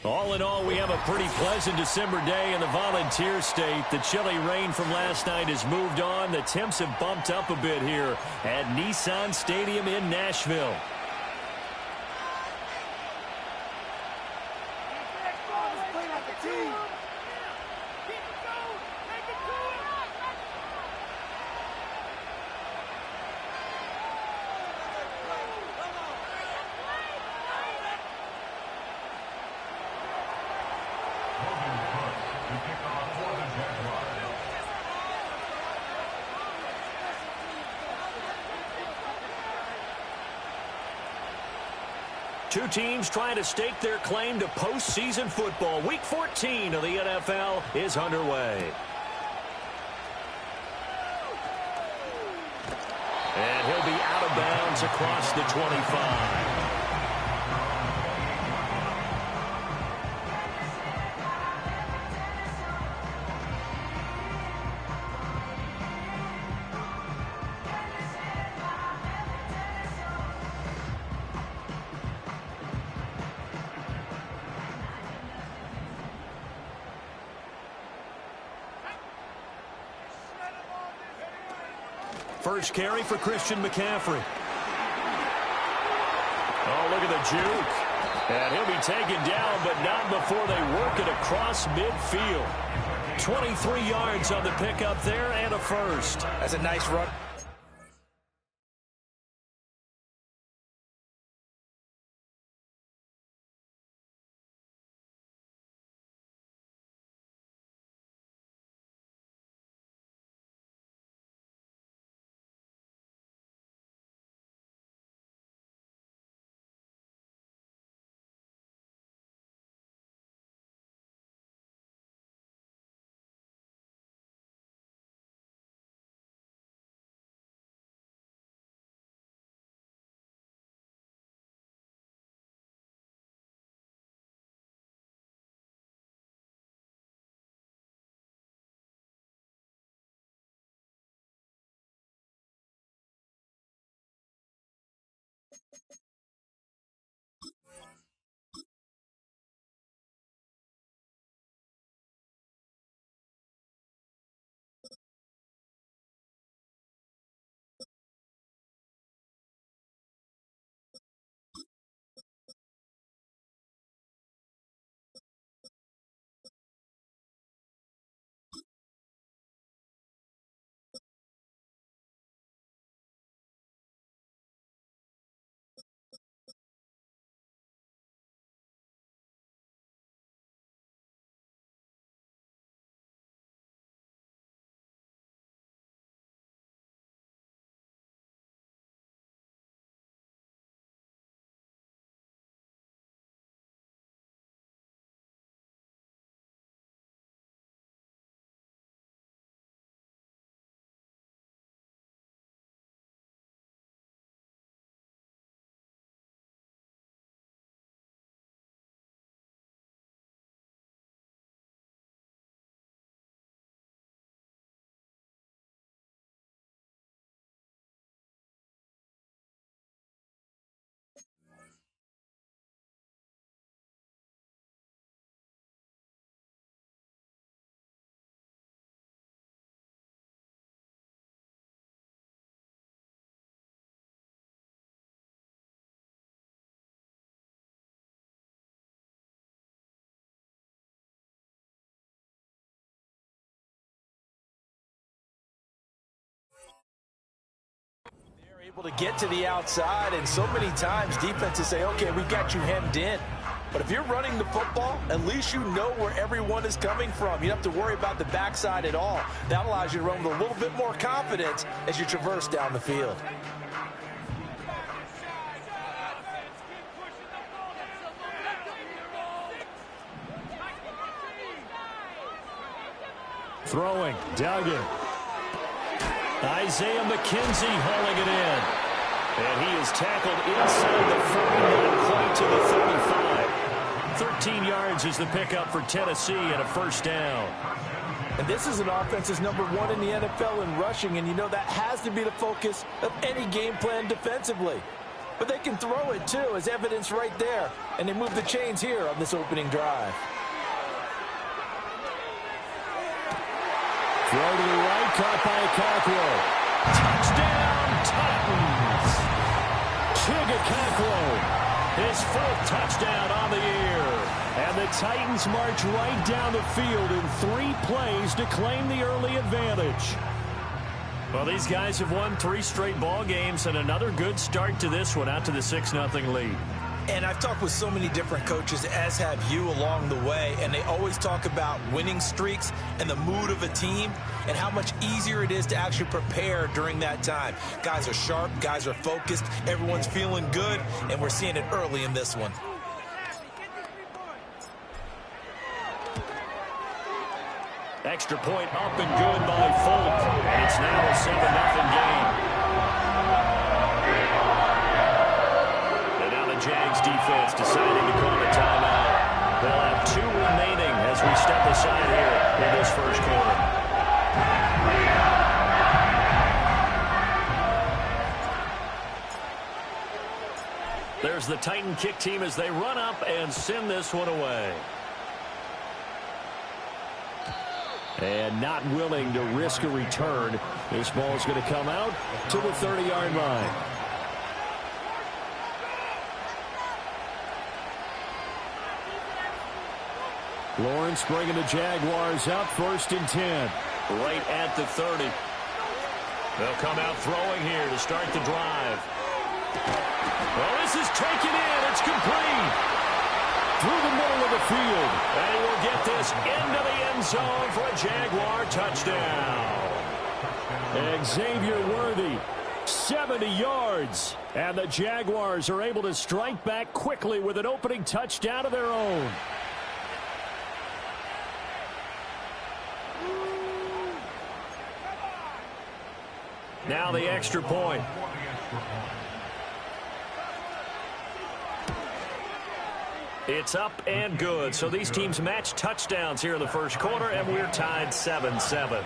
All in all, we have a pretty pleasant December day in the Volunteer State. The chilly rain from last night has moved on. The temps have bumped up a bit here at Nissan Stadium in Nashville. Two teams trying to stake their claim to postseason football. Week 14 of the NFL is underway. And he'll be out of bounds across the 25. First carry for Christian McCaffrey. Oh, look at the juke. And he'll be taken down, but not before they work it across midfield. 23 yards on the pickup there and a first. That's a nice run. Able to get to the outside, and so many times defenses say, okay, we got you hemmed in. But if you're running the football, at least you know where everyone is coming from. You don't have to worry about the backside at all. That allows you to run with a little bit more confidence as you traverse down the field. Throwing, Duggan. Isaiah McKenzie hauling it in. And he is tackled inside the 40, not quite to the 35. 13 yards is the pickup for Tennessee and a first down. And this is an offense that's #1 in the NFL in rushing, and you know that has to be the focus of any game plan defensively. but they can throw it too, as evidence right there. And they move the chains here on this opening drive. Throw to the right, caught by Cockrell. Touchdown, Titans! Cockrell, his fourth touchdown on the year. And the Titans march right down the field in 3 plays to claim the early advantage. Well, these guys have won 3 straight ball games, and another good start to this one, out to the 6-0 lead. And I've talked with so many different coaches, as have you, along the way, and they always talk about winning streaks and the mood of a team and how much easier it is to actually prepare during that time. Guys are sharp, guys are focused, everyone's feeling good, and we're seeing it early in this one. Extra point up and good by Fulton, and it's now a 7-0 game. Jags defense deciding to call a timeout. They'll have 2 remaining as we step aside here in this first quarter. There's the Titan kick team as they run up and send this one away. And not willing to risk a return. This ball's going to come out to the 30-yard line. Lawrence bringing the Jaguars up, 1st and 10. Right at the 30. They'll come out throwing here to start the drive. Well, this is taken in. It's complete. Through the middle of the field. And we'll get this into the end zone for a Jaguar touchdown. Xavier Worthy, 70 yards. And the Jaguars are able to strike back quickly with an opening touchdown of their own. Now the extra point. It's up and good. So these teams match touchdowns here in the first quarter, and we're tied 7-7.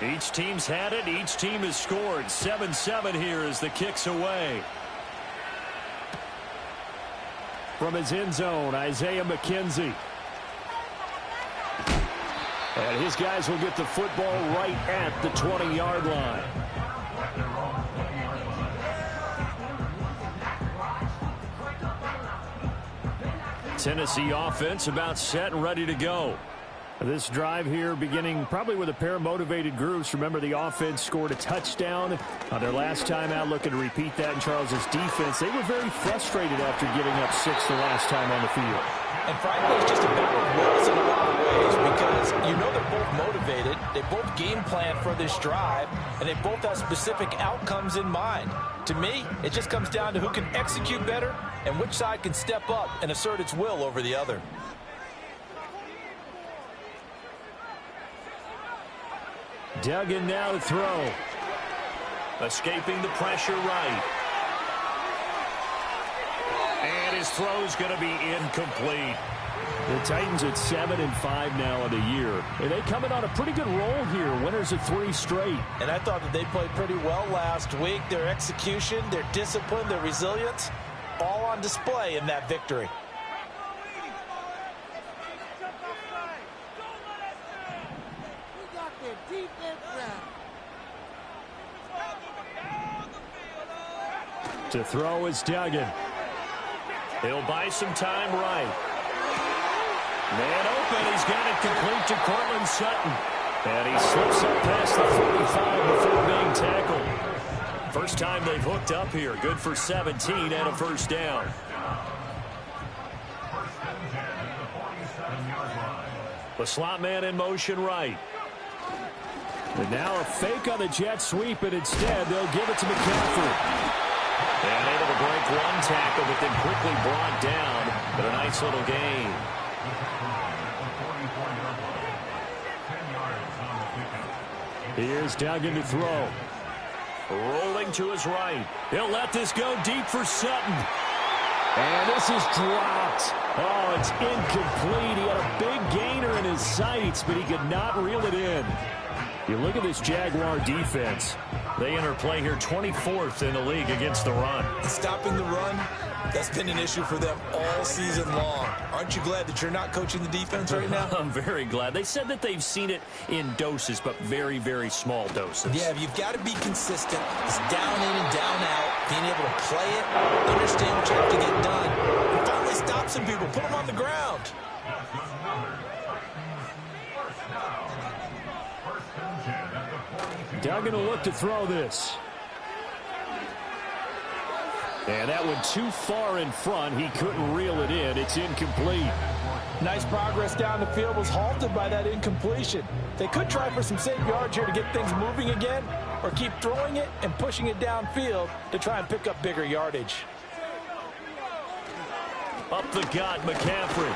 Each team's had it. Each team has scored. 7-7 here as the kick's away. From his end zone, Isaiah McKenzie. And his guys will get the football right at the 20-yard line. Tennessee offense about set and ready to go. This drive here beginning probably with a pair of motivated groups. Remember, the offense scored a touchdown on their last time out, looking to repeat that in Charles's defense. They were very frustrated after giving up 6 the last time on the field. And frankly, it's just a battle of wills in a lot of ways because you know they're both motivated. They both game plan for this drive, and they both have specific outcomes in mind. To me, it just comes down to who can execute better and which side can step up and assert its will over the other. Duggan now to throw. Escaping the pressure right. And his throw's going to be incomplete. The Titans at 7-5 now in the year. And they come in on a pretty good roll here. Winners of 3 straight. And I thought that they played pretty well last week. Their execution, their discipline, their resilience, all on display in that victory. To throw is Duggan. He'll buy some time right. Man open. He's got it complete to Cortland Sutton. And he slips up past the 45 before being tackled. First time they've hooked up here. Good for 17 and a first down. The slot man in motion right. And now a fake on the jet sweep, and instead they'll give it to McCaffrey. And able to break one tackle, but then quickly brought down. But a nice little gain. Here's Duggan to throw. Rolling to his right. He'll let this go deep for Sutton. And this is dropped. Oh, it's incomplete. He had a big gainer in his sights, but he could not reel it in. You look at this Jaguar defense. They enter play here 24th in the league against the run. Stopping the run, that's been an issue for them all season long. Aren't you glad that you're not coaching the defense right now? I'm very glad. They said that they've seen it in doses, but very, very small doses. Yeah, you've got to be consistent. It's down in and down out. Being able to play it, understand what you have to get done, and finally stop some people, put them on the ground. Duggan will look to throw this. And that one too far in front. He couldn't reel it in. It's incomplete. Nice progress down the field was halted by that incompletion. They could try for some safe yards here to get things moving again, or keep throwing it and pushing it downfield to try and pick up bigger yardage. Up the gut, McCaffrey.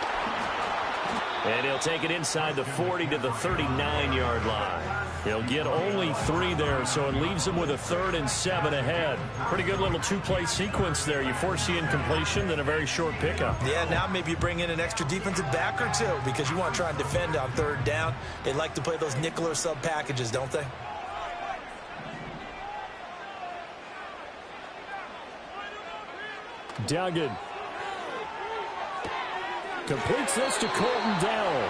And he'll take it inside the 40 to the 39-yard line. He'll get only 3 there, so it leaves him with a 3rd and 7 ahead. Pretty good little 2-play sequence there. You force the incompletion, then a very short pickup. Yeah, now maybe you bring in an extra defensive back or two because you want to try and defend on 3rd down. They like to play those nickel or sub packages, don't they? Duggan completes this to Colton Dowell.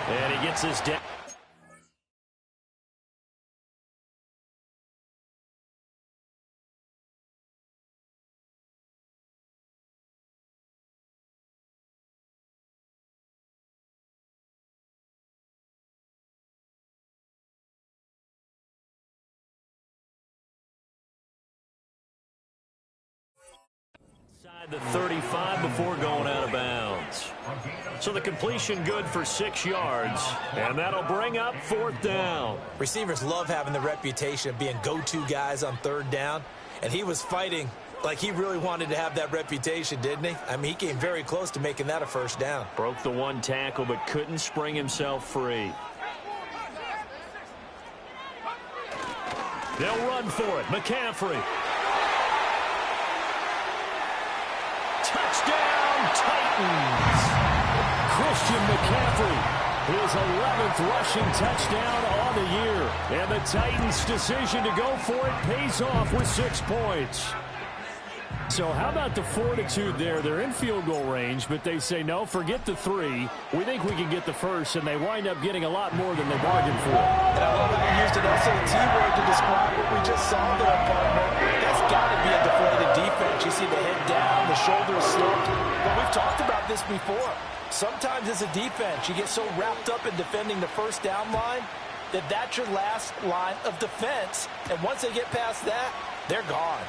And he gets this down. Inside the 35 before going out of bounds. So the completion good for 6 yards, and that'll bring up 4th down. Receivers love having the reputation of being go-to guys on 3rd down, and he was fighting like he really wanted to have that reputation, didn't he? I mean, he came very close to making that a 1st down. Broke the 1 tackle, but couldn't spring himself free. They'll run for it. McCaffrey. Touchdown, Titans! Christian McCaffrey, his 11th rushing touchdown on the year. And the Titans' decision to go for it pays off with 6 points. So how about the fortitude there? They're in field goal range, but they say, no, forget the 3. We think we can get the 1st, and they wind up getting a lot more than they bargained for. And I love how you used an SAT word to describe what we just saw there, partner. That's got to be a deflated defense. You see the head down, the shoulders slumped. But we've talked about this before. Sometimes as a defense, you get so wrapped up in defending the 1st down line that that's your last line of defense. And once they get past that, they're gone.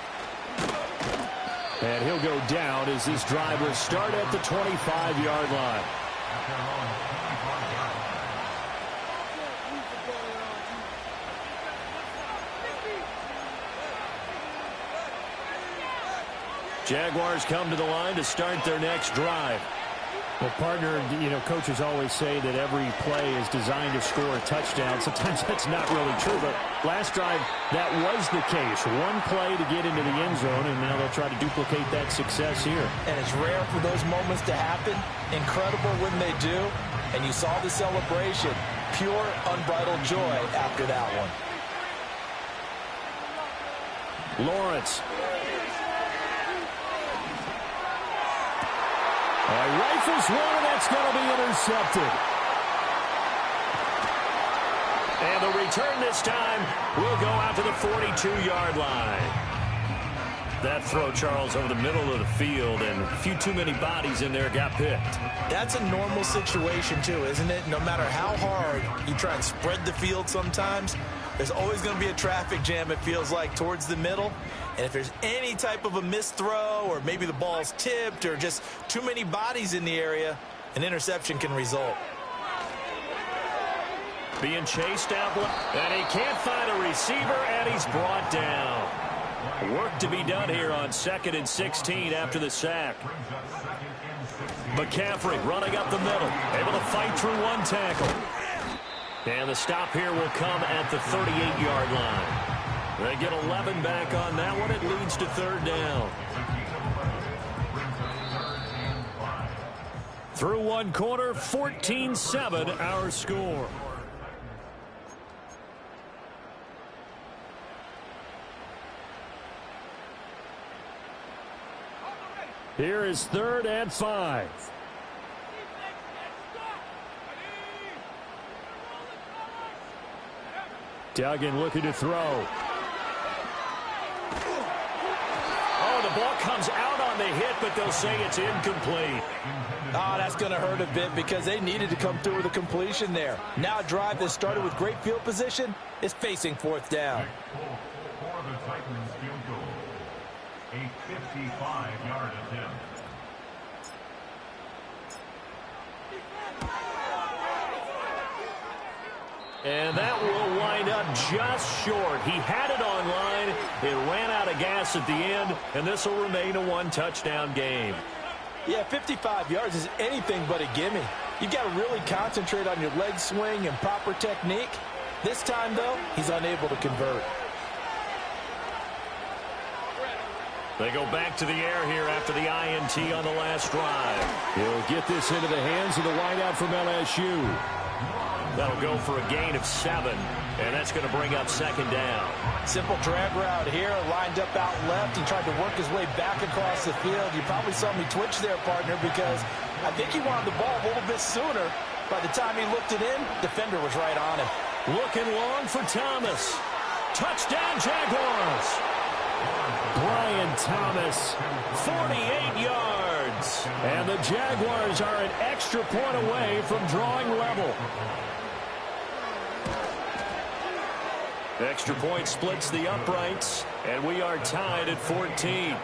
And he'll go down as this drive will start at the 25-yard line. Jaguars come to the line to start their next drive. Well, partner, you know, coaches always say that every play is designed to score a touchdown. Sometimes that's not really true, but last drive, that was the case. 1 play to get into the end zone, and now they'll try to duplicate that success here. And it's rare for those moments to happen. Incredible when they do. And you saw the celebration. Pure, unbridled joy after that one. Lawrence. Rifles one, and that's going to be intercepted. And the return this time will go out to the 42-yard line. That throw, Charles, over the middle of the field, and a few too many bodies in there got picked. That's a normal situation, too, isn't it? No matter how hard you try and spread the field sometimes, there's always going to be a traffic jam, it feels like, towards the middle. And if there's any type of a missed throw, or maybe the ball's tipped, or just too many bodies in the area, an interception can result. Being chased out, and he can't find a receiver, and he's brought down. Work to be done here on 2nd and 16 after the sack. McCaffrey running up the middle, able to fight through 1 tackle. And the stop here will come at the 38-yard line. They get 11 back on that one. It leads to 3rd down. Through one quarter, 14-7 our score. Here is 3rd and 5. Duggan looking to throw. Oh, the ball comes out on the hit, but they'll say it's incomplete. Oh, that's going to hurt a bit because they needed to come through with a completion there. Now a drive that started with great field position is facing 4th down. For the Titans field goal, a 55-yard attempt. And that will wind up just short. He had it on line. It ran out of gas at the end, and this will remain a 1-touchdown game. Yeah, 55 yards is anything but a gimme. You've got to really concentrate on your leg swing and proper technique. This time, though, he's unable to convert. They go back to the air here after the INT on the last drive. He'll get this into the hands of the wideout from LSU. That'll go for a gain of 7, and that's going to bring up 2nd down. Simple drag route here, lined up out left. He tried to work his way back across the field. You probably saw me twitch there, partner, because I think he wanted the ball a little bit sooner. By the time he looked it in, defender was right on him. Looking long for Thomas. Touchdown, Jaguars. Brian Thomas, 48 yards. And the Jaguars are an extra point away from drawing level. Extra point splits the uprights, and we are tied at 14.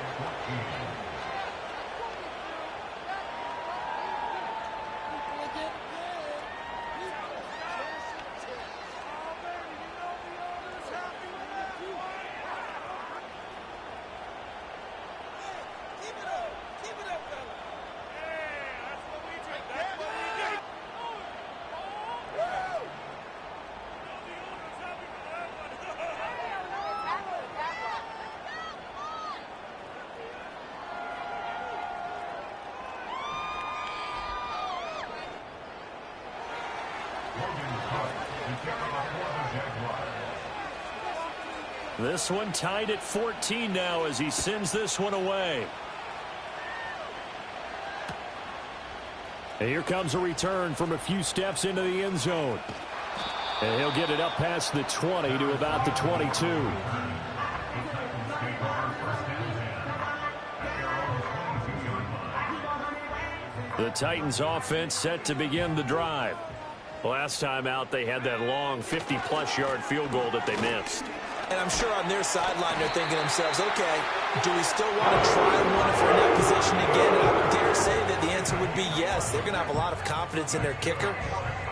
This one tied at 14 now as he sends this one away. And here comes a return from a few steps into the end zone. And he'll get it up past the 20 to about the 22. The Titans offense set to begin the drive. Last time out, they had that long 50-plus yard field goal that they missed. And I'm sure on their sideline they're thinking to themselves, okay, do we still want to try one if we're in that position again? And I would dare say that the answer would be yes. They're going to have a lot of confidence in their kicker.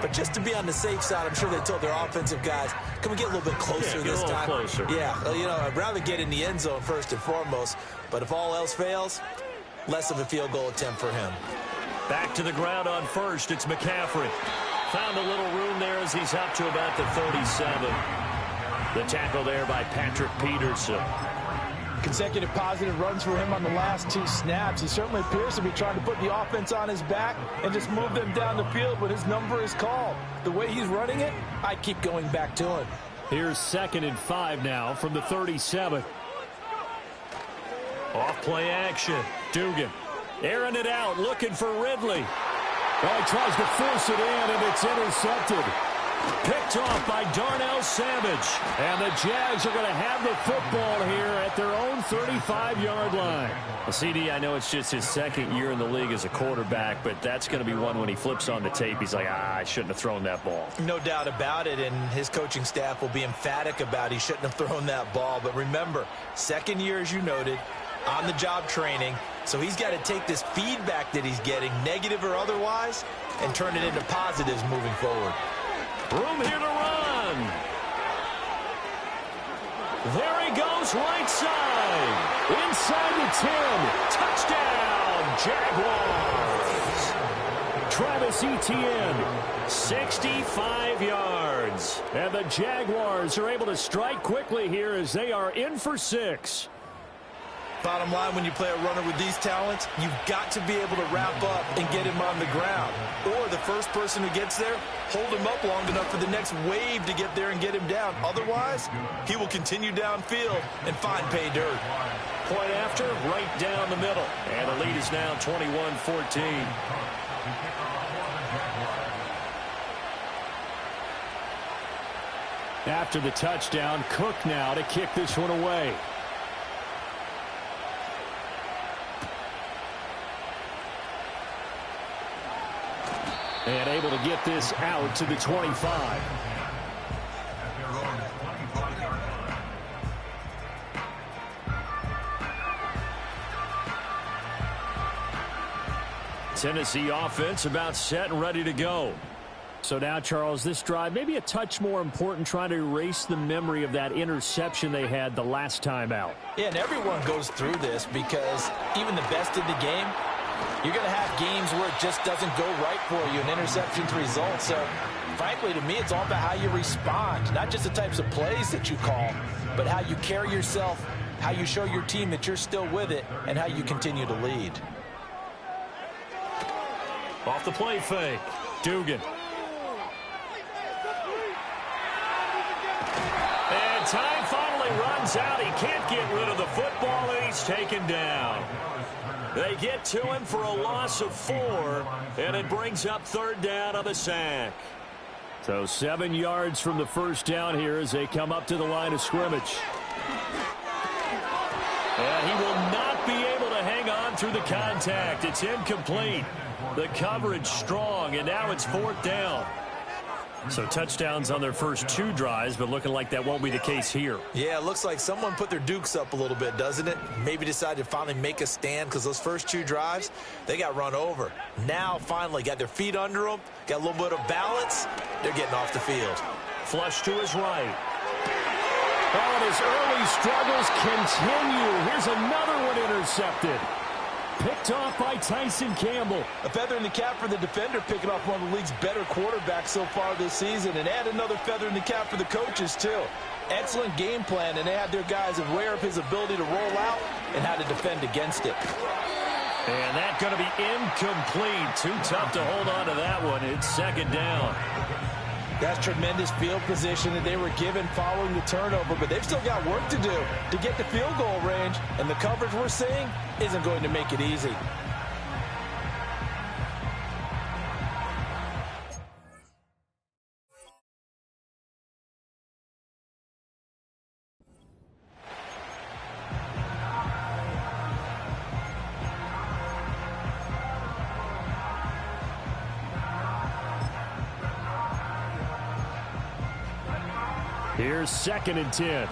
But just to be on the safe side, I'm sure they told their offensive guys, can we get a little bit closer this time? Closer. Yeah, well, you know, I'd rather get in the end zone first and foremost. But if all else fails, less of a field goal attempt for him. Back to the ground on first. It's McCaffrey. Found a little room there as he's up to about the 37. The tackle there by Patrick Peterson. Consecutive positive runs for him on the last 2 snaps. He certainly appears to be trying to put the offense on his back and just move them down the field when his number is called. The way he's running it, I keep going back to him. Here's 2nd and 5 now from the 37. Off play action. Dugan airing it out, looking for Ridley. Well, he tries to force it in, and it's intercepted. Picked off by Darnell Savage. And the Jags are going to have the football here at their own 35-yard line. Well, CD, I know it's just his 2nd year in the league as a quarterback, but that's going to be one when he flips on the tape. He's like, I shouldn't have thrown that ball. No doubt about it, and his coaching staff will be emphatic about he shouldn't have thrown that ball. But remember, 2nd year, as you noted, on-the-job training. So he's got to take this feedback that he's getting, negative or otherwise, and turn it into positives moving forward. Room here to run. There he goes, right side. Inside the 10. Touchdown, Jaguars. Travis Etienne, 65 yards. And the Jaguars are able to strike quickly here as they are in for 6. Bottom line, when you play a runner with these talents, you've got to be able to wrap up and get him on the ground. Or the first person who gets there, hold him up long enough for the next wave to get there and get him down. Otherwise, he will continue downfield and find pay dirt. Point after, right down the middle. And the lead is now 21-14. After the touchdown, Cook now to kick this one away. And able to get this out to the 25. Tennessee offense about set and ready to go. So now, Charles, this drive maybe a touch more important, trying to erase the memory of that interception they had the last time out. Yeah, and everyone goes through this because even the best in the game, you're going to have games where it just doesn't go right for you, and interceptions result. So, frankly, to me, it's all about how you respond, not just the types of plays that you call, but how you carry yourself, how you show your team that you're still with it, and how you continue to lead. Off the play fake, Dugan. And time finally runs out. He can't get rid of the football, and he's taken down. They get to him for a loss of 4, and it brings up third down on the sack. So 7 yards from the first down here as they come up to the line of scrimmage. And he will not be able to hang on through the contact. It's incomplete. The coverage strong, and now it's fourth down. So touchdowns on their first 2 drives, but looking like that won't be the case here. Yeah, it looks like someone put their dukes up a little bit, doesn't it? Maybe decided to finally make a stand because those first 2 drives, they got run over. Now, finally, got their feet under them, got a little bit of balance. They're getting off the field. Flush to his right. Oh, and his early struggles continue. Here's another one intercepted. Picked off by Tyson Campbell. A feather in the cap for the defender, picking off one of the league's better quarterbacks so far this season, and add another feather in the cap for the coaches, too. Excellent game plan, and they had their guys aware of his ability to roll out and how to defend against it. And that's going to be incomplete. Too tough to hold on to that one. It's second down. That's tremendous field position that they were given following the turnover, but they've still got work to do to get the field goal range, and the coverage we're seeing isn't going to make it easy. Here's 2nd and 10.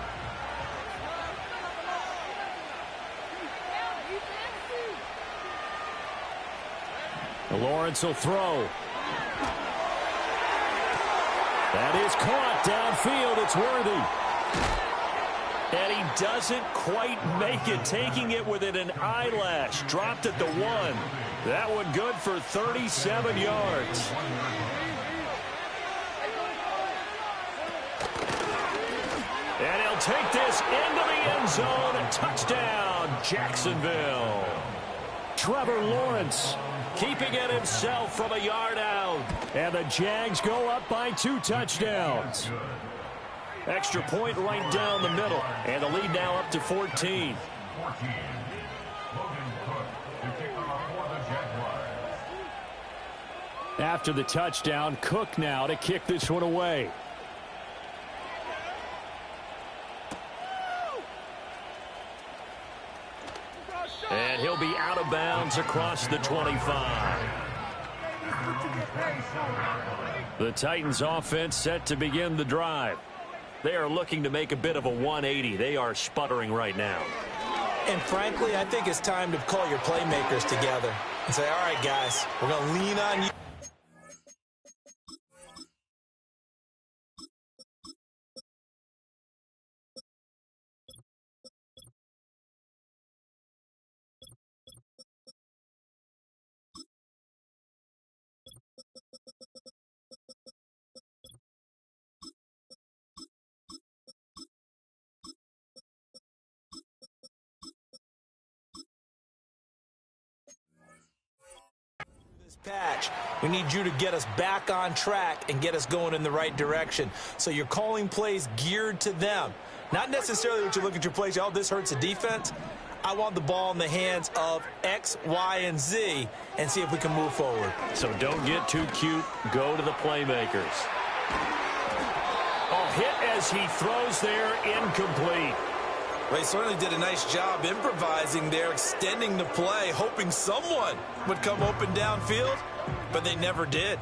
Lawrence will throw. That is caught downfield. It's Worthy. And he doesn't quite make it, taking it within an eyelash. Dropped at the 1. That one good for 37 yards. And he'll take this into the end zone. Touchdown, Jacksonville. Trevor Lawrence keeping it himself from a yard out. And the Jags go up by 2 touchdowns. Extra point right down the middle. And the lead now up to 14. After the touchdown, Cook now to kick this one away. And he'll be out of bounds across the 25. The Titans offense set to begin the drive. They are looking to make a bit of a 180. They are sputtering right now. And frankly, I think it's time to call your playmakers together and say, all right, guys, we're going to lean on you. Patch. We need you to get us back on track and get us going in the right direction. So you're calling plays geared to them. Not necessarily what you look at your plays, oh, this hurts the defense. I want the ball in the hands of X, Y, and Z and see if we can move forward. So don't get too cute. Go to the playmakers. A hit as he throws there, incomplete. Well, he certainly did a nice job improvising there, extending the play, hoping someone would come open downfield, but they never did.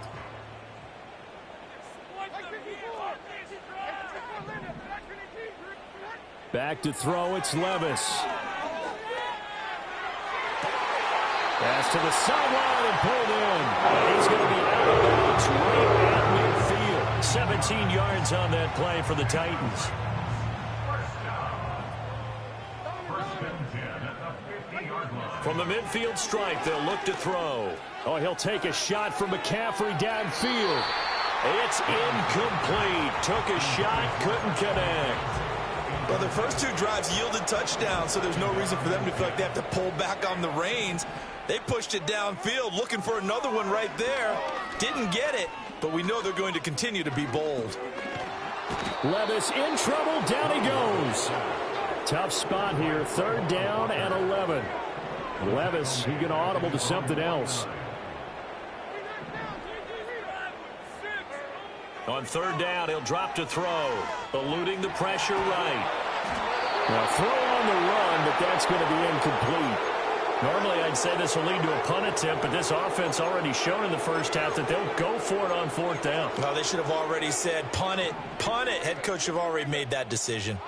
Back to throw, it's Levis. Pass to the sideline and pulled in. He's going to be out of bounds right at midfield. 17 yards on that play for the Titans. From the midfield stripe, they'll look to throw. Oh, he'll take a shot from McCaffrey downfield. It's incomplete. Took a shot, couldn't connect. Well, their first two drives yielded touchdowns, so there's no reason for them to feel like they have to pull back on the reins. They pushed it downfield, looking for another one right there. Didn't get it, but we know they're going to continue to be bold. Levis in trouble. Down he goes. Tough spot here. 3rd down and 11. Levis, he's going to audible to something else. On 3rd down, he'll drop to throw. Eluding the pressure right. Now throw on the run, but that's going to be incomplete. Normally, I'd say this will lead to a punt attempt, but this offense already shown in the first half that they'll go for it on 4th down. Well, they should have already said, punt it, punt it. Head coach should have already made that decision.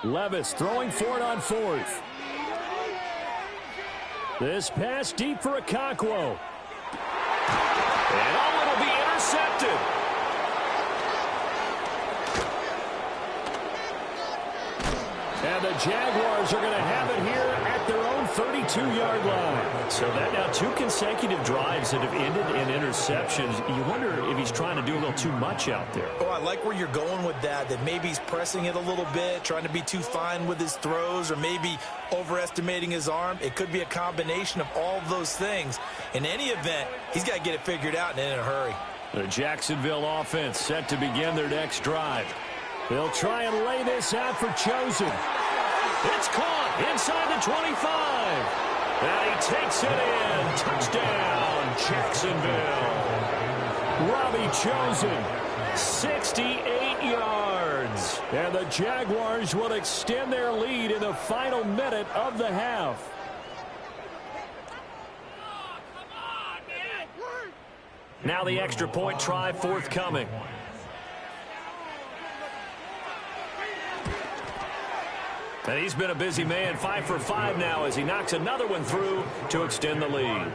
Levis throwing for it on 4th. This pass deep for Okonkwo. And it'll be intercepted. And the Jaguars are going to have it here at their own 32-yard line. So that now 2 consecutive drives that have ended in interceptions. You wonder if he's trying to do a little too much out there. Oh, I like where you're going with that maybe he's pressing it a little bit, trying to be too fine with his throws, or maybe overestimating his arm. It could be a combination of all of those things. In any event, he's got to get it figured out and in a hurry. The Jacksonville offense set to begin their next drive. They'll try and lay this out for Chosen. It's caught inside the 25. And he takes it in. Touchdown, Jacksonville. Robbie Chosen, 68 yards. And the Jaguars will extend their lead in the final minute of the half. Now the extra point try forthcoming. And he's been a busy man, 5 for 5 now as he knocks another one through to extend the lead.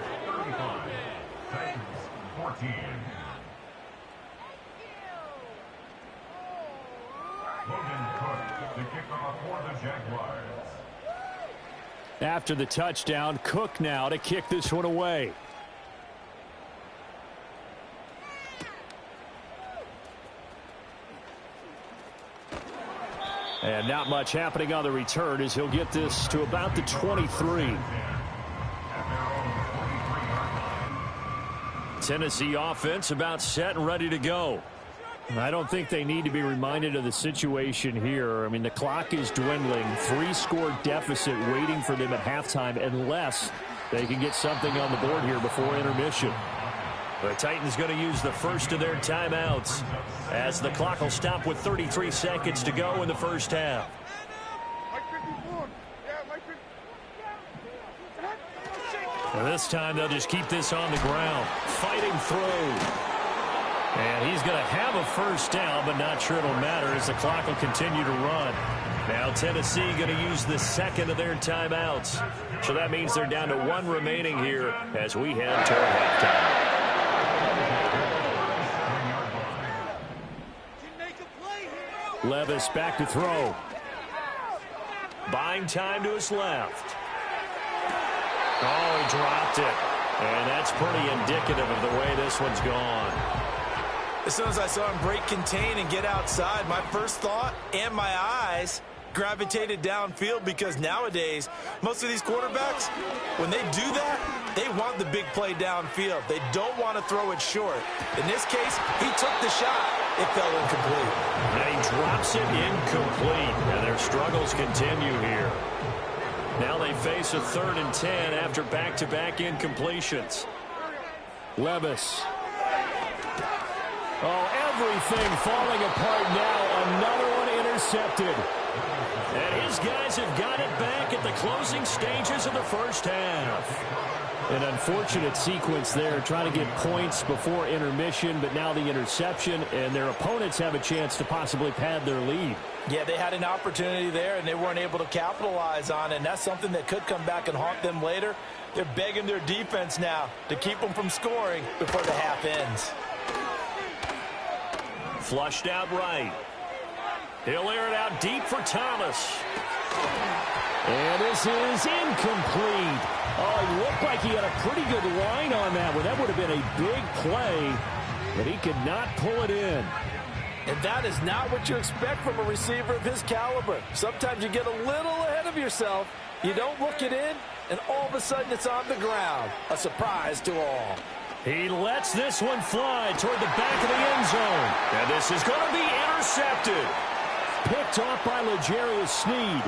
14. Logan Cook, the kickoff for the Jaguars. After the touchdown, Cook now to kick this one away. And not much happening on the return as he'll get this to about the 23. Tennessee offense about set and ready to go. I don't think they need to be reminded of the situation here. I mean, the clock is dwindling. 3-score deficit waiting for them at halftime unless they can get something on the board here before intermission. The Titans going to use the first of their timeouts as the clock will stop with 33 seconds to go in the first half. And this time they'll just keep this on the ground, fighting through. And he's going to have a first down, but not sure it'll matter as the clock will continue to run. Now Tennessee going to use the second of their timeouts. So that means they're down to 1 remaining here as we head toward halftime. Levis back to throw. Buying time to his left. Oh, he dropped it. And that's pretty indicative of the way this one's gone. As soon as I saw him break contain and get outside, my first thought and my eyes gravitated downfield because nowadays, most of these quarterbacks, when they do that, they want the big play downfield. They don't want to throw it short. In this case, he took the shot. It fell incomplete. And he drops it incomplete. And their struggles continue here. Now they face a 3rd and 10 after back-to-back incompletions. Levis. Oh, everything falling apart now. Another one intercepted. And his guys have got it back at the closing stages of the first half. An unfortunate sequence there, trying to get points before intermission, but now the interception, and their opponents have a chance to possibly pad their lead. Yeah, they had an opportunity there, and they weren't able to capitalize on it, and that's something that could come back and haunt them later. They're begging their defense now to keep them from scoring before the half ends. Flushed out right. He'll air it out deep for Thomas. And this is incomplete. Oh, he looked like he had a pretty good line on that one. That would have been a big play, but he could not pull it in. And that is not what you expect from a receiver of his caliber. Sometimes you get a little ahead of yourself. You don't look it in, and all of a sudden it's on the ground. A surprise to all. He lets this one fly toward the back of the end zone. And this is going to be intercepted. Picked off by L'Jarius Sneed.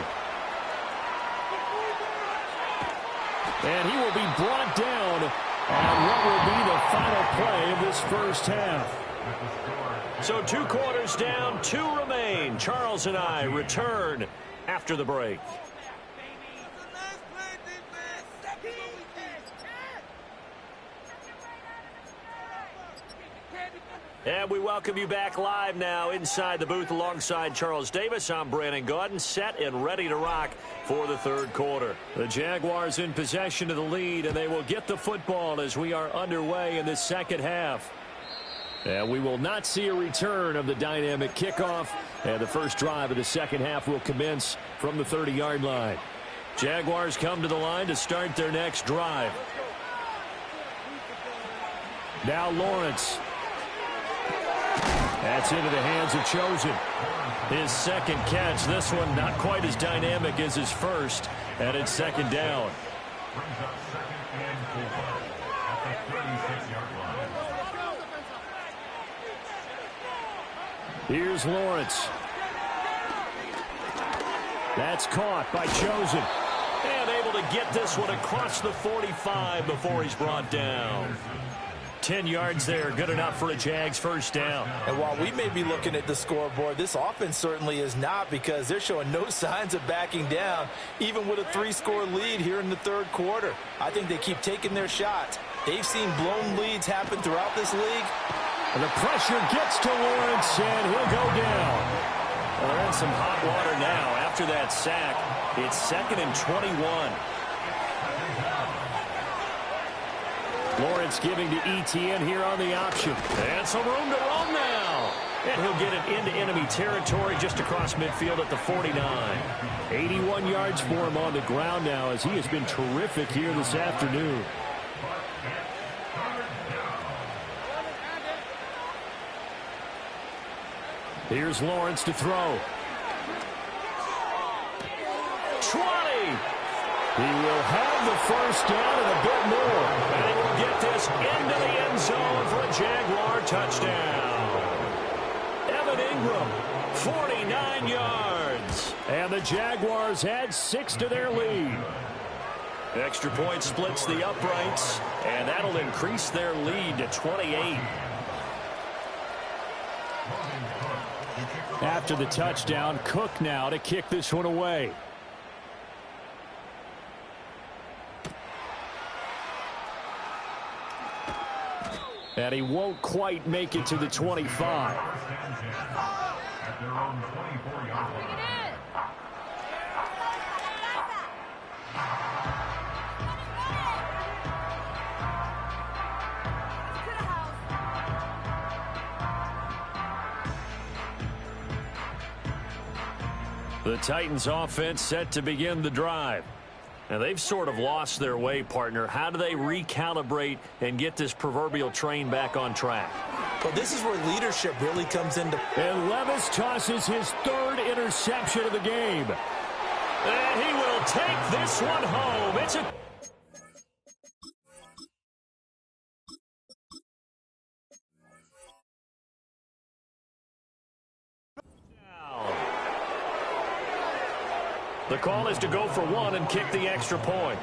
And he will be brought down on what will be the final play of this first half. So 2 quarters down, 2 remain. Charles and I return after the break. And we welcome you back live now inside the booth alongside Charles Davis. I'm Brandon Gaudin, set and ready to rock for the 3rd quarter. The Jaguars in possession of the lead, and they will get the football as we are underway in this second half. And we will not see a return of the dynamic kickoff, and the first drive of the second half will commence from the 30-yard line. Jaguars come to the line to start their next drive. Now Lawrence. That's into the hands of Chosen. His second catch. This one not quite as dynamic as his first. And it's 2nd down. Brings up 2nd and 4 at the 36-yard line. Here's Lawrence. That's caught by Chosen. And able to get this one across the 45 before he's brought down. 10 yards there, good enough for a Jags first down. And while we may be looking at the scoreboard, this offense certainly is not, because they're showing no signs of backing down, even with a 3-score lead here in the 3rd quarter. I think they keep taking their shots. They've seen blown leads happen throughout this league. And the pressure gets to Lawrence, and he'll go down. Well, they're in some hot water now. After that sack, it's 2nd and 21. Lawrence giving to ETN here on the option. And some room to roam now. And he'll get it into enemy territory just across midfield at the 49. 81 yards for him on the ground now, as he has been terrific here this afternoon. Here's Lawrence to throw. 20. He will have the first down and a bit more. And he will get this into the end zone for a Jaguar touchdown. Evan Ingram, 49 yards. And the Jaguars add 6 to their lead. Extra point splits the uprights, and that'll increase their lead to 28. After the touchdown, Cook now to kick this one away. And he won't quite make it to the 25. At their own 24-yard line. The Titans offense set to begin the drive. Now, they've sort of lost their way, partner. How do they recalibrate and get this proverbial train back on track? Well, this is where leadership really comes into. And Levis tosses his third interception of the game. And he will take this one home. It's a... The call is to go for one and kick the extra point.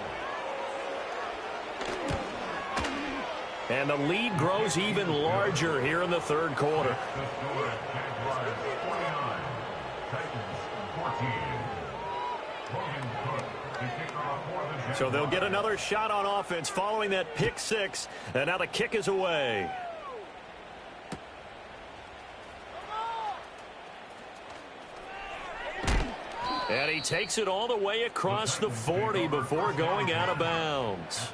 And the lead grows even larger here in the third quarter. So they'll get another shot on offense following that pick six. And now the kick is away. And he takes it all the way across the 40 before going out of bounds.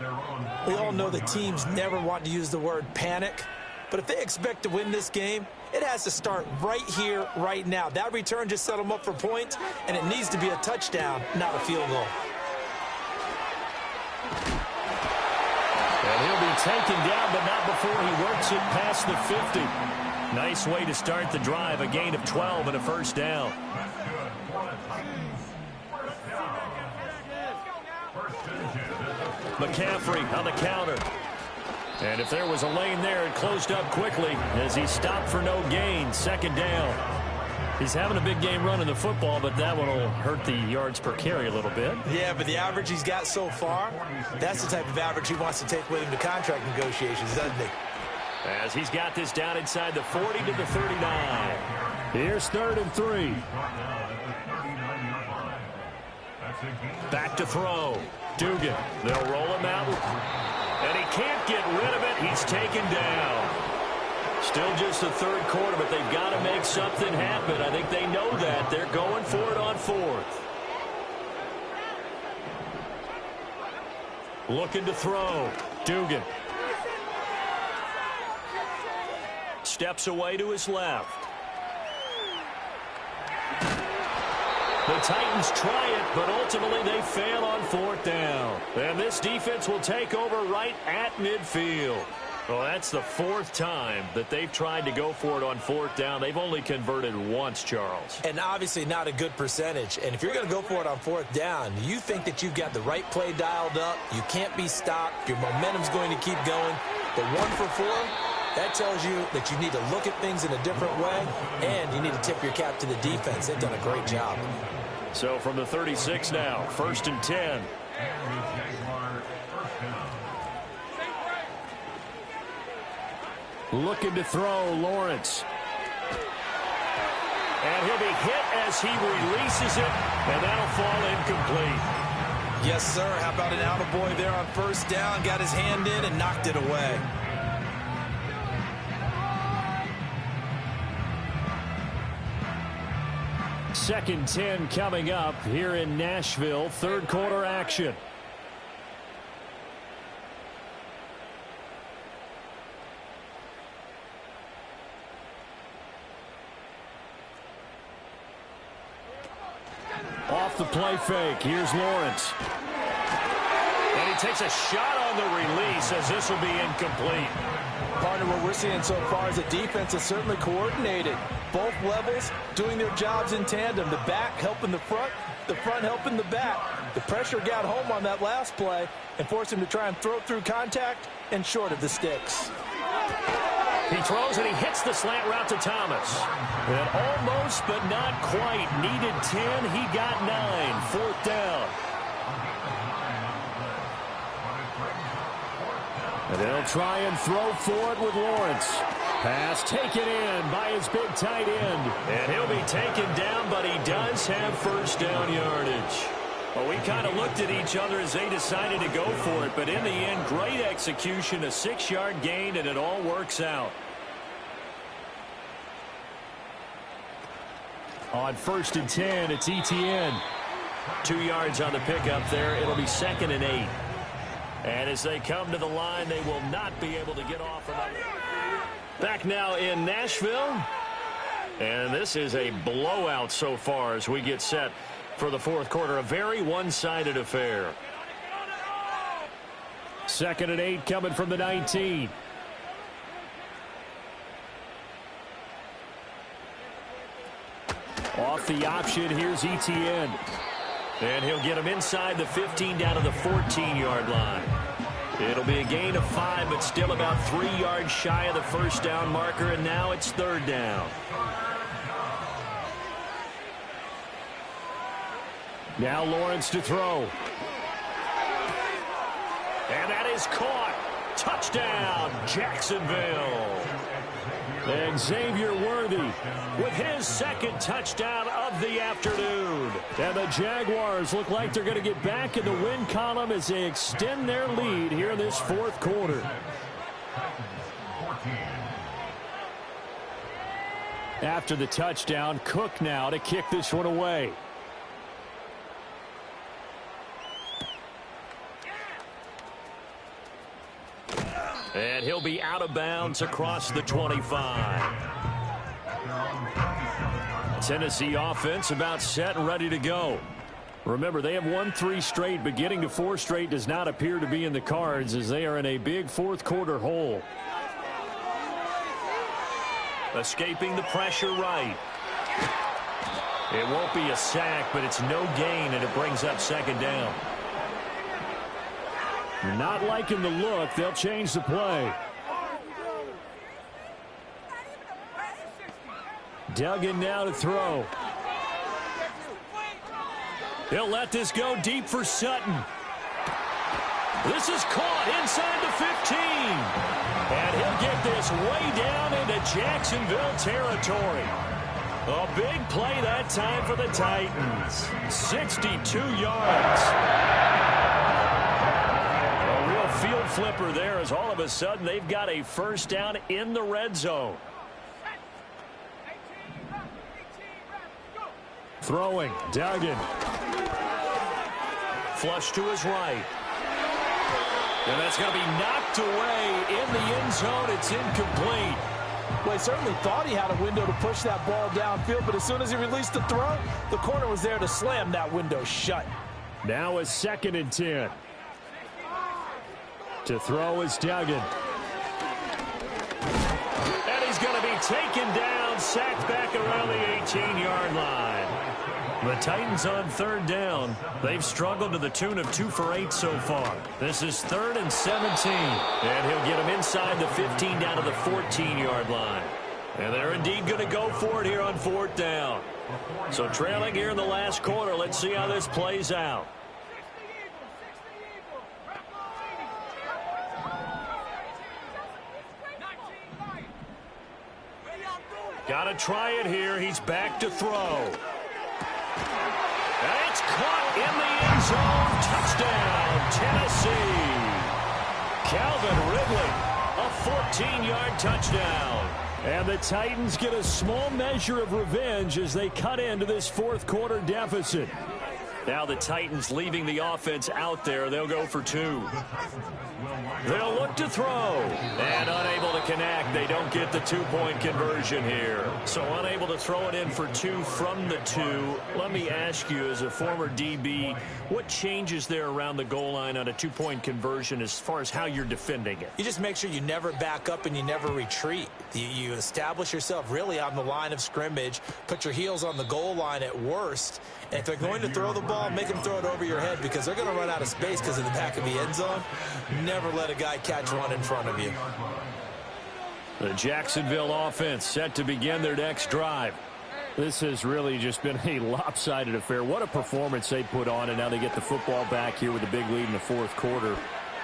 We all know that teams never want to use the word panic, but if they expect to win this game, it has to start right here, right now. That return just set them up for points, and it needs to be a touchdown, not a field goal. And he'll be taken down, but not before he works it past the 50. Nice way to start the drive, a gain of 12 and a first down. McCaffrey on the counter. And if there was a lane there, it closed up quickly as he stopped for no gain. Second down. He's having a big game running the football, but that one will hurt the yards per carry a little bit. Yeah, but the average he's got so far, that's the type of average he wants to take with him to contract negotiations, doesn't he? As he's got this down inside the 40 to the 39. Here's 3rd and 3. Back to throw. Dugan. They'll roll him out. And he can't get rid of it. He's taken down. Still just the third quarter, but they've got to make something happen. I think they know that. They're going for it on 4th. Looking to throw. Dugan. Steps away to his left. The Titans try it, but ultimately they fail on 4th down. And this defense will take over right at midfield. Well, that's the 4th time that they've tried to go for it on 4th down. They've only converted once, Charles. And obviously not a good percentage. And if you're going to go for it on 4th down, you think that you've got the right play dialed up. You can't be stopped. Your momentum's going to keep going. But 1 for 4, that tells you that you need to look at things in a different way, and you need to tip your cap to the defense. They've done a great job. So from the 36 now, 1st and 10. Looking to throw, Lawrence. And he'll be hit as he releases it, and that'll fall incomplete. Yes, sir. How about an attaboy there on 1st down? Got his hand in and knocked it away. Second 10 coming up here in Nashville. 3rd quarter action. Off the play fake. Here's Lawrence. And he takes a shot on the release as this will be incomplete. Partner, what we're seeing so far is the defense is certainly coordinated. Both levels doing their jobs in tandem. The back helping the front helping the back. The pressure got home on that last play and forced him to try and throw through contact and short of the sticks. He throws and he hits the slant route to Thomas. And almost but not quite. Needed 10. He got 9. 4th down. And they'll try and throw for it with Lawrence. Pass taken in by his big tight end. And he'll be taken down, but he does have 1st down yardage. Well, we kind of looked at each other as they decided to go for it, but in the end, great execution, a 6-yard gain, and it all works out. On 1st and 10, it's Etienne. 2 yards on the pickup there. It'll be 2nd and 8. And as they come to the line, they will not be able to get off another. Back now in Nashville. And this is a blowout so far as we get set for the 4th quarter. A very one-sided affair. 2nd and 8 coming from the 19. with the option. Here's ETN. And he'll get him inside the 15 down to the 14-yard line. It'll be a gain of 5, but still about 3 yards shy of the first down marker, and now it's third down. Now Lawrence to throw. And that is caught. Touchdown, Jacksonville. And Xavier Worthy with his second touchdown of the afternoon. And the Jaguars look like they're going to get back in the win column as they extend their lead here in this fourth quarter. After the touchdown, Cook now to kick this one away. And he'll be out of bounds across the 25. Tennessee offense about set and ready to go. Remember, they have won 3 straight, but getting to 4 straight does not appear to be in the cards as they are in a big fourth quarter hole. Escaping the pressure right. It won't be a sack, but it's no gain, and it brings up second down. Not liking the look. They'll change the play. Duggan now to throw. He'll let this go deep for Sutton. This is caught inside the 15. And he'll get this way down into Jacksonville territory. A big play that time for the Titans. 62 yards. Field flipper there as all of a sudden they've got a first down in the red zone. Throwing, Duggan. Flush to his right. And that's going to be knocked away in the end zone. It's incomplete. Well, he certainly thought he had a window to push that ball downfield, but as soon as he released the throw, the corner was there to slam that window shut. Now a 2nd and 10. To throw is Duggan. And he's going to be taken down, sacked back around the 18-yard line. The Titans on third down. They've struggled to the tune of 2 for 8 so far. This is 3rd and 17. And he'll get him inside the 15 down to the 14-yard line. And they're indeed going to go for it here on 4th down. So trailing here in the last quarter. Let's see how this plays out. Got to try it here. He's back to throw. And it's caught in the end zone. Touchdown, Tennessee. Calvin Ridley, a 14-yard touchdown. And the Titans get a small measure of revenge as they cut into this fourth quarter deficit. Now the Titans leaving the offense out there. They'll go for 2. They'll look to throw. And unable to connect. They don't get the 2-point conversion here. So unable to throw it in for 2 from the 2. Let me ask you, as a former DB, what changes there around the goal line on a 2-point conversion as far as how you're defending it? You just make sure you never back up and you never retreat. You establish yourself really on the line of scrimmage. Put your heels on the goal line at worst. And if they're going to throw the ball, make them throw it over your head because they're going to run out of space because in the back of the end zone. Never let a guy catch one in front of you. The Jacksonville offense set to begin their next drive. This has really just been a lopsided affair. What a performance they put on, and now they get the football back here with a big lead in the fourth quarter.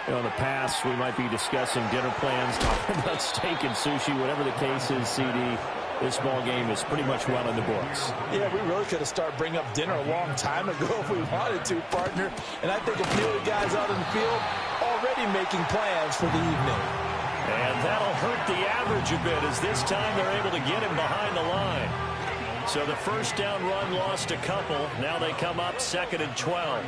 You know, in the past, we might be discussing dinner plans, talking about steak and sushi, whatever the case is, CD. This ball game is pretty much well in the books. Yeah, we really could have started bringing up dinner a long time ago if we wanted to, partner. And I think a few of the guys out in the field already making plans for the evening. And that'll hurt the average a bit as this time they're able to get him behind the line. So the first down run lost a couple. Now they come up 2nd and 12.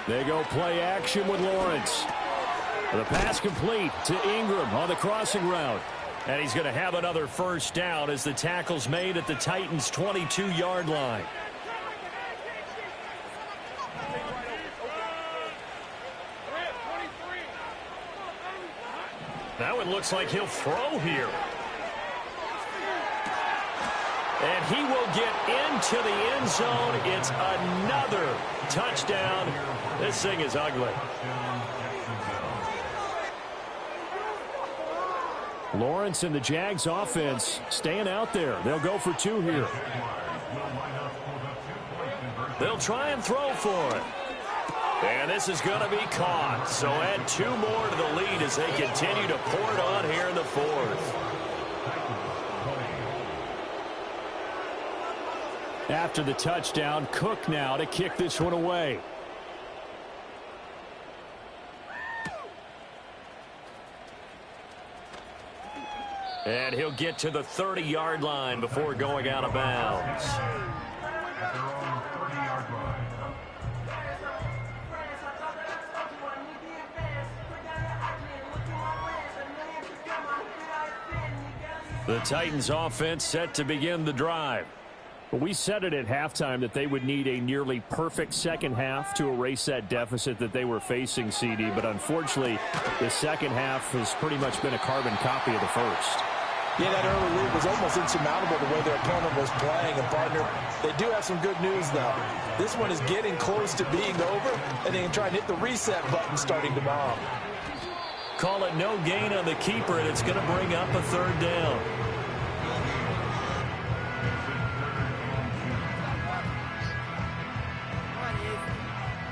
They go play action with Lawrence. The pass complete to Ingram on the crossing route. And he's going to have another first down as the tackle's made at the Titans' 22-yard line. That one looks like he'll throw here. And he will get into the end zone. It's another touchdown. This thing is ugly. Lawrence and the Jags offense staying out there. They'll go for 2 here. They'll try and throw for it. And this is going to be caught. So add 2 more to the lead as they continue to pour it on here in the 4th. After the touchdown, Cook now to kick this one away. And he'll get to the 30-yard line before going out of bounds. The Titans offense set to begin the drive. We said it at halftime that they would need a nearly perfect second half to erase that deficit that they were facing, CD. But unfortunately, the second half has pretty much been a carbon copy of the first. Yeah, that early lead was almost insurmountable the way their opponent was playing. And, partner, they do have some good news, though. This one is getting close to being over, and they can try and hit the reset button starting tomorrow. Call it no gain on the keeper, and it's going to bring up a 3rd down.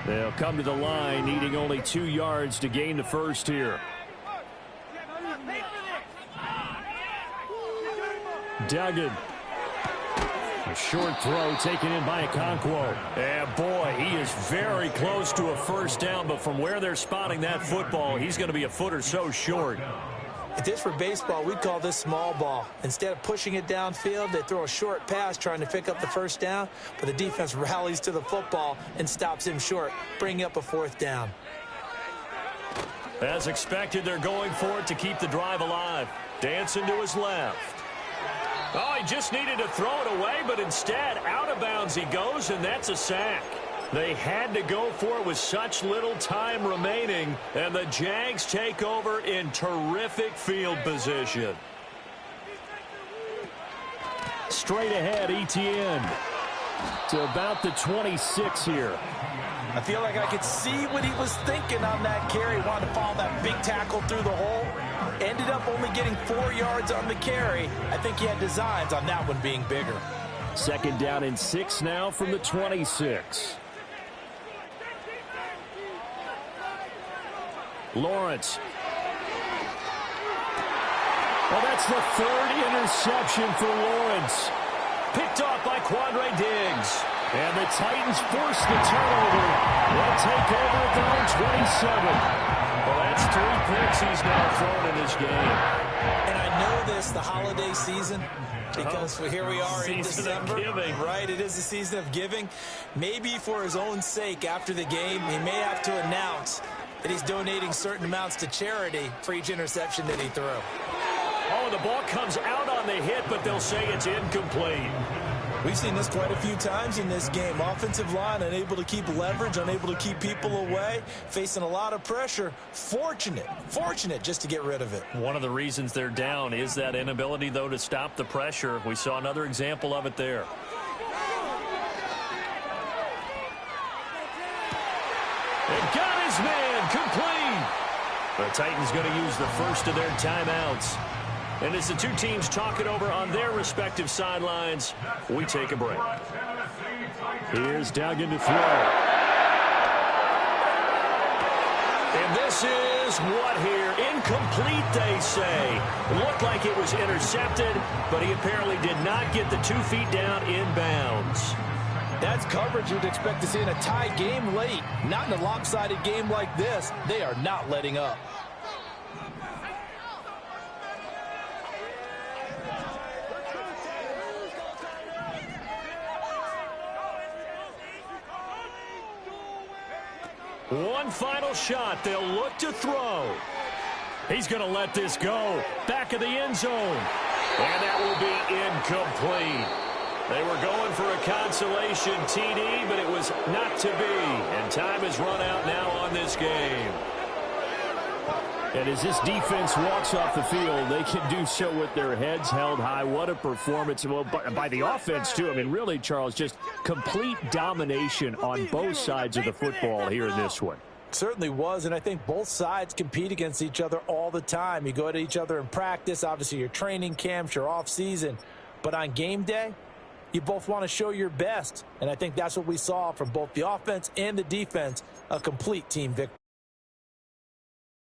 They'll come to the line, needing only 2 yards to gain the first here. Duggan. A short throw taken in by Okonkwo. And boy, he is very close to a first down, but from where they're spotting that football, he's going to be a foot or so short. If this were baseball, we'd call this small ball. Instead of pushing it downfield, they throw a short pass trying to pick up the first down, but the defense rallies to the football and stops him short, bringing up a 4th down. As expected, they're going for it to keep the drive alive. Dancing to his left. Oh, he just needed to throw it away, but instead, out of bounds he goes, and that's a sack. They had to go for it with such little time remaining, and the Jags take over in terrific field position. Straight ahead, Etienne to about the 26 here. I feel like I could see what he was thinking on that carry. Wanted to follow that big tackle through the hole. Ended up only getting 4 yards on the carry. I think he had designs on that one being bigger. 2nd down and 6 now from the 26. Lawrence. Well, that's the 3rd interception for Lawrence. Picked off by Quandre Diggs. And the Titans force the turnover. They'll take over at their own 27. Well, that's 3 picks he's now thrown in this game. And I know this, the holiday season, because here we are in December. Right, it is the season of giving. Maybe for his own sake after the game, he may have to announce that he's donating certain amounts to charity for each interception that he threw. Oh, the ball comes out on the hit, but they'll say it's incomplete. We've seen this quite a few times in this game. Offensive line unable to keep leverage, unable to keep people away, facing a lot of pressure. Fortunate just to get rid of it. One of the reasons they're down is that inability, though, to stop the pressure. We saw another example of it there. And got his man complete. The Titans going to use the first of their timeouts. And as the 2 teams talk it over on their respective sidelines, we take a break. Here's Duggan to throw. And this is what here? Incomplete, they say. It looked like it was intercepted, but he apparently did not get the 2 feet down in bounds. That's coverage you'd expect to see in a tie game late. Not in a lopsided game like this. They are not letting up. One final shot. They'll look to throw. He's going to let this go. Back of the end zone. And that will be incomplete. They were going for a consolation TD, but it was not to be. And time has run out now on this game. And as this defense walks off the field, they can do so with their heads held high. What a performance. Well, by the offense, too. I mean, really, Charles, just complete domination on both sides of the football here in this one. Certainly was, and I think both sides compete against each other all the time. You go at each other in practice, obviously your training camps, your off-season. But on game day, you both want to show your best. And I think that's what we saw from both the offense and the defense, a complete team victory.